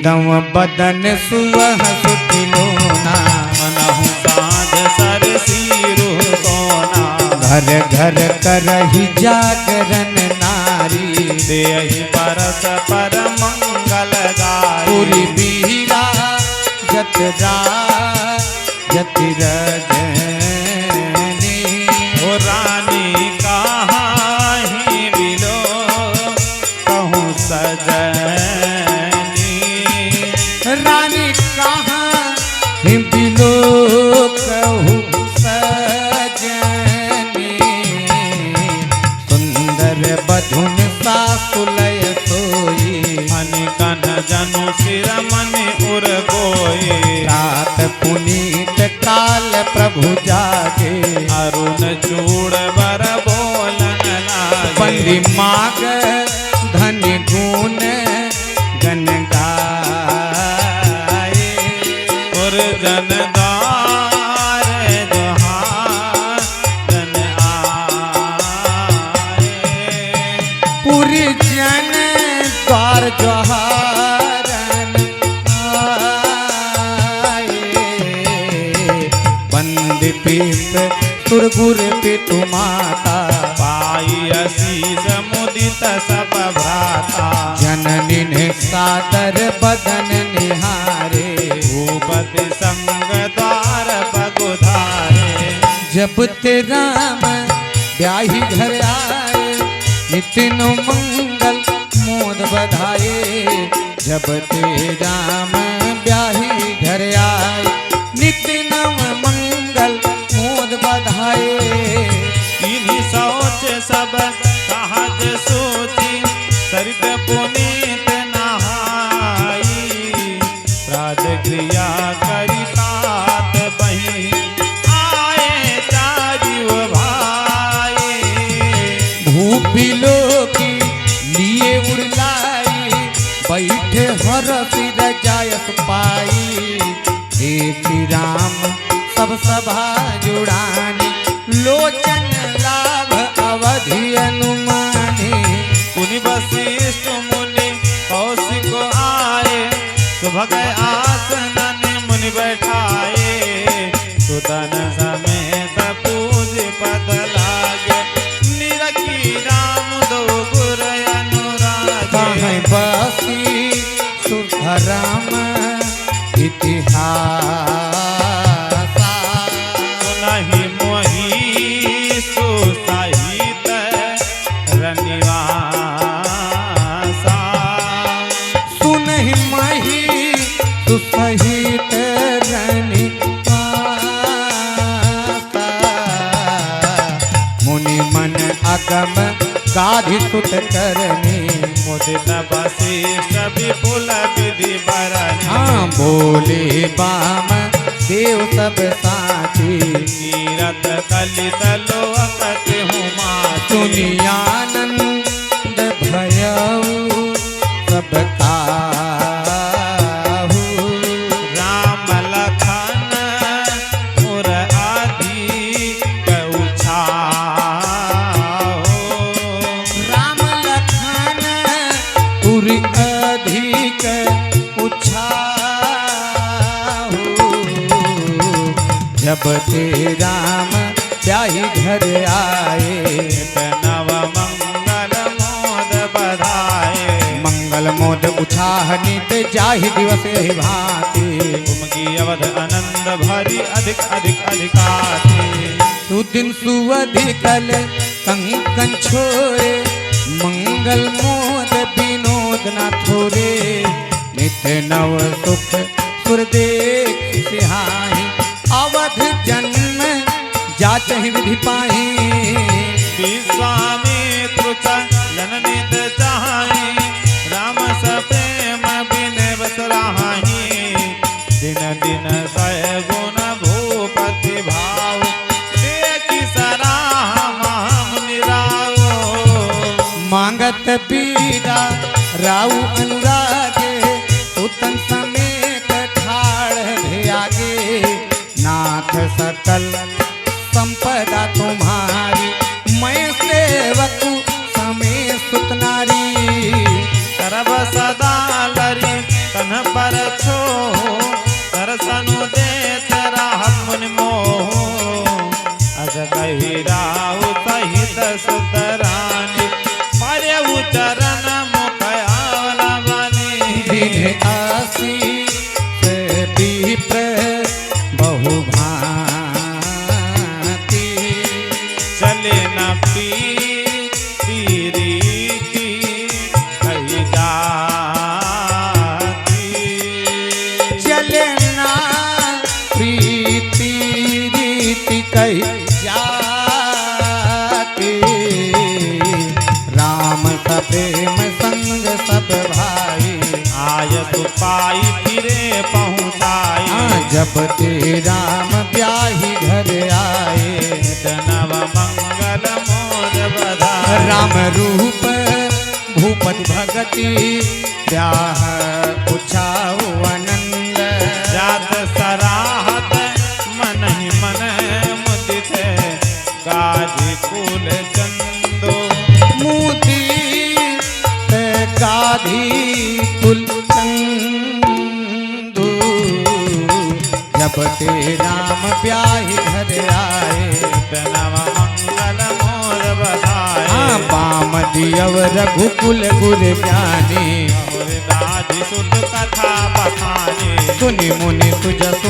दव बदन सुवह सुतिलोना मनहु साँझ सरसीरु सोना घर घर करही जागरण नारी देहि परस पर मंगल गारी पूरी बीरा जतरा जति रजनी हो रानी कहाँ बिलो कहूँ सजनी रानी कहाँ बिलो कहूँ सजनी सुंदर बधुन सासुलय सोई मन कन जनु सिर मन उर गोई रात पुनीत काल प्रभु जागे अरुण चूड़ बर बोलन लागे बंदी माग धन गुण गन गाए और जनदार जहाँ जन आए पूरी जन द्वार जोहारन आए बंद पीप सुरगुर पितु माता पाई असीस मुदित सब भ्राता जननी ने सादर बदन निहारे भूपति संग द्वार पगुधारे जब ते राम ब्याही घर आए नितिन मंगल मोद बधाए जब ते राम ब्याही घर आए नितिन मंगल मोद बधाए इन्हीं सोच सब सहज सोची सरित पुनीत नहाई प्रात क्रिया करितात बही आए चारिव भाई भूपिलो की लिए उड़लाई बैठे हर सिर जायत पाई एक राम सब सभा जुड़ानी लोचन लाभ अवधि अनुमानी पुनि वशिष्ठ मुनि कौशिक आए सुभग आसनन मुनि बैठाए सुतन समेत पूज पद लागे निरखी राम दो गुर अनुरागे कहीं बसी सुधराम इतिहास नहीं मोही सुसहित रनिवासा सुनहि मही सुसहित रनिवासा मुनि मन अगम गाधि सुत करनी मुदित वशिष्ठ विपुल विधि बरनी हाँ बोले बाम देव सब साथी कीरत कलित लोकत हूँ सुनि आनंद भयऊ सब काहू राम लखन उर अधिक उछाओ राम लखन पुरी अधिक उछाहू जब ते राम ब्याही घर आए नव मंगल मोद बधाए मंगल मोद उछाह नित जाहि दिवस यही भांति उमगी अवध आनंद भरी अधिक अधिक अधिकाति सुदिन सुअधिकल कंकन छोरे मंगल मोद विनोद न थोरे नित्य नव सुख सुर देख सिहाई अवध जन्म जाचहि विधि पाही विश्वामित्र चलन नित चाहि राम सप्रेम बिने बसराहि दिन दिन सय गुण भूपति भाव देखि सराह महामुनि राव मांगत पीरा राउ अनुरागे उतन समेत ठाड़ आगे नाथ सकल संपदा तुम्हारी मैं सेवक समय सुत नारी करब सदा लरी तन दीन आसी से विप्र बहु भांति। चले न प्रीति रीति कही जाती। चले ना प्रीति रीति कही जाती। राम का प्रेम संग सब भाई आय सुपाई फिरे पहुँचाई। जब ते राम ब्याही घर आए नव मंगल मोर बधाई। राम रूप भूपति भगति ब्याह उछाऊ आनंद। जात सराहत मन ही मन मुदित गाजी कुल चंदो। मुदित गाधी कुल चंदू। जब ते राम ब्याही घर आए नव मंगल मोर बधाई। बाम दियव रघुकुल गुर ज्ञानी दादी सुत कथा बखानी। सुनि मुनि सुजस